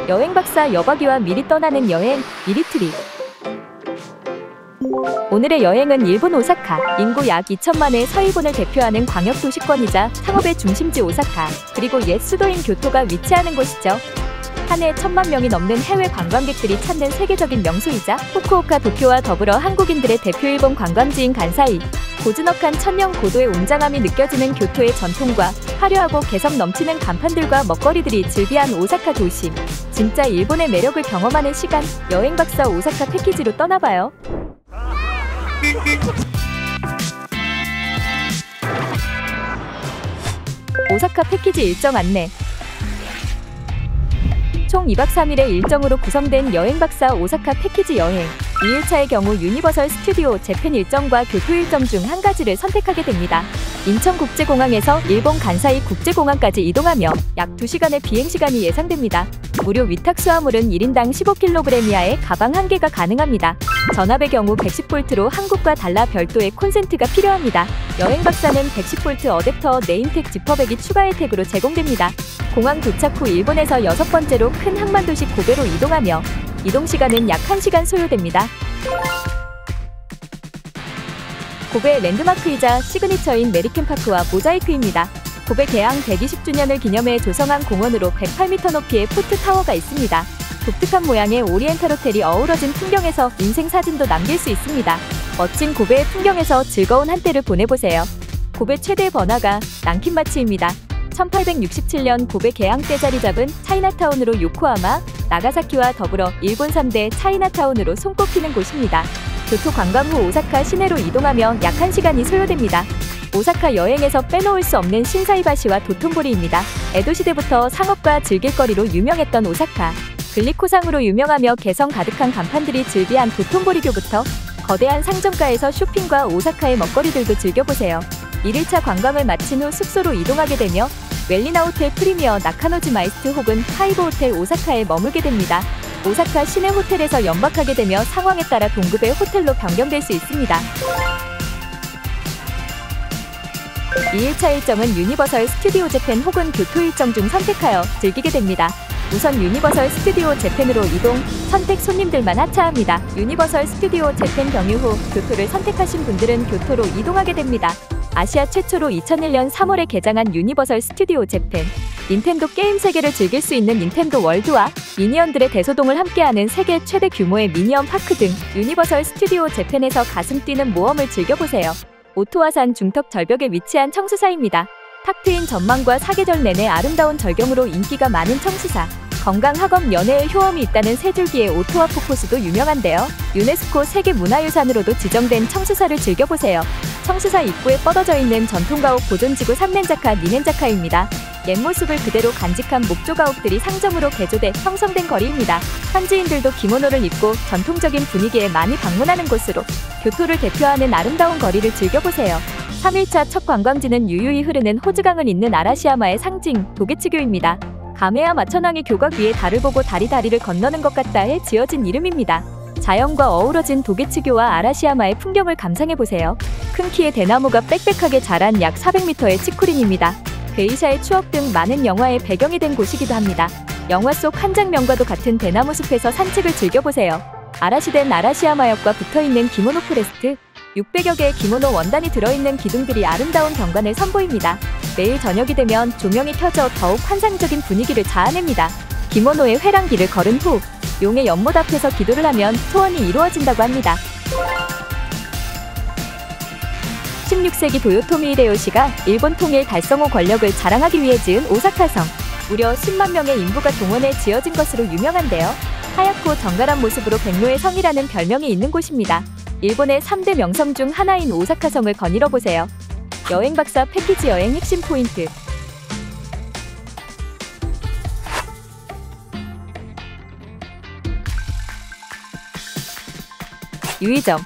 여행 박사 여박이와 미리 떠나는 여행, 미리트립. 오늘의 여행은 일본 오사카. 인구 약 2천만의 서일본을 대표하는 광역도시권이자 상업의 중심지 오사카, 그리고 옛 수도인 교토가 위치하는 곳이죠. 한 해 1,000만 명이 넘는 해외 관광객들이 찾는 세계적인 명소이자 후쿠오카 도쿄와 더불어 한국인들의 대표 일본 관광지인 간사이. 고즈넉한 천년 고도의 웅장함이 느껴지는 교토의 전통과 화려하고 개성 넘치는 간판들과 먹거리들이 즐비한 오사카 도심. 진짜 일본의 매력을 경험하는 시간, 여행 박사 오사카 패키지로 떠나봐요. 오사카 패키지 일정 안내. 총 2박 3일의 일정으로 구성된 여행 박사 오사카 패키지 여행. 2일차의 경우 유니버설 스튜디오 재팬 일정과 교토 일정 중 한 가지를 선택하게 됩니다. 인천국제공항에서 일본 간사이 국제공항까지 이동하며 약 2시간의 비행시간이 예상됩니다. 무료 위탁 수화물은 1인당 15kg 이하의 가방 1개가 가능합니다. 전압의 경우 110V로 한국과 달라 별도의 콘센트가 필요합니다. 여행 박사는 110V 어댑터 네임택 지퍼백이 추가 혜택으로 제공됩니다. 공항 도착 후 일본에서 6번째로 큰 항만도시 고베로 이동하며 이동시간은 약 1시간 소요됩니다. 고베의 랜드마크이자 시그니처인 메리켄파크와 모자이크입니다. 고베 개항 120주년을 기념해 조성한 공원으로 108m 높이의 포트타워가 있습니다. 독특한 모양의 오리엔탈 호텔이 어우러진 풍경에서 인생 사진도 남길 수 있습니다. 멋진 고베의 풍경에서 즐거운 한때를 보내보세요. 고베 최대 번화가 난킨마치입니다. 1867년 고베 개항 때 자리 잡은 차이나타운으로 요코하마, 나가사키와 더불어 일본 3대 차이나타운으로 손꼽히는 곳입니다. 교토 관광 후 오사카 시내로 이동하며 약 1시간이 소요됩니다. 오사카 여행에서 빼놓을 수 없는 신사이바시와 도톤보리입니다. 에도 시대부터 상업과 즐길거리로 유명했던 오사카. 글리코상으로 유명하며 개성 가득한 간판들이 즐비한 도톤보리교부터 거대한 상점가에서 쇼핑과 오사카의 먹거리들도 즐겨보세요. 1일차 관광을 마친 후 숙소로 이동하게 되며 웰리나 호텔 프리미어 나카노즈마이스트 혹은 하이보 호텔 오사카에 머물게 됩니다. 오사카 시내 호텔에서 연박하게 되며 상황에 따라 동급의 호텔로 변경될 수 있습니다. 2일차 일정은 유니버설 스튜디오 재팬 혹은 교토 일정 중 선택하여 즐기게 됩니다. 우선 유니버설 스튜디오 재팬으로 이동, 선택 손님들만 하차합니다. 유니버설 스튜디오 재팬 경유 후 교토를 선택하신 분들은 교토로 이동하게 됩니다. 아시아 최초로 2001년 3월에 개장한 유니버설 스튜디오 재팬. 닌텐도 게임 세계를 즐길 수 있는 닌텐도 월드와 미니언들의 대소동을 함께하는 세계 최대 규모의 미니언 파크 등 유니버설 스튜디오 재팬에서 가슴 뛰는 모험을 즐겨보세요. 오토와산 중턱 절벽에 위치한 청수사입니다. 탁 트인 전망과 사계절 내내 아름다운 절경으로 인기가 많은 청수사. 건강학업 연애의 효험이 있다는 세 줄기의 오토와 폭포수도 유명한데요. 유네스코 세계문화유산으로도 지정된 청수사를 즐겨보세요. 청수사 입구에 뻗어져 있는 전통가옥 보존지구 삼넨자카 니넨자카입니다. 옛 모습을 그대로 간직한 목조가옥들이 상점으로 개조돼 형성된 거리입니다. 현지인들도 기모노를 입고 전통적인 분위기에 많이 방문하는 곳으로 교토를 대표하는 아름다운 거리를 즐겨보세요. 3일차 첫 관광지는 유유히 흐르는 호즈강을 잇는 아라시야마의 상징 도게츠교입니다. 가메야 마천왕이 교각 위에 달을 보고 다리를 건너는 것 같다 해 지어진 이름입니다. 자연과 어우러진 도게츠교와 아라시야마의 풍경을 감상해보세요. 큰 키의 대나무가 빽빽하게 자란 약 400m의 치쿠린입니다. 게이샤의 추억 등 많은 영화의 배경이 된 곳이기도 합니다. 영화 속 한 장면과도 같은 대나무 숲에서 산책을 즐겨보세요. 아라시된 아라시야마역과 붙어있는 기모노 포레스트. 600여 개의 기모노 원단이 들어있는 기둥들이 아름다운 경관을 선보입니다. 매일 저녁이 되면 조명이 켜져 더욱 환상적인 분위기를 자아냅니다. 기모노의 회랑길을 걸은 후 용의 연못 앞에서 기도를 하면 소원이 이루어진다고 합니다. 16세기 도요토미 히데요시가 일본 통일 달성 후 권력을 자랑하기 위해 지은 오사카성. 무려 10만 명의 인부가 동원해 지어진 것으로 유명한데요. 하얗고 정갈한 모습으로 백로의 성이라는 별명이 있는 곳입니다. 일본의 3대 명성 중 하나인 오사카성을 거닐어보세요. 여행 박사 패키지 여행 핵심 포인트. 유의점.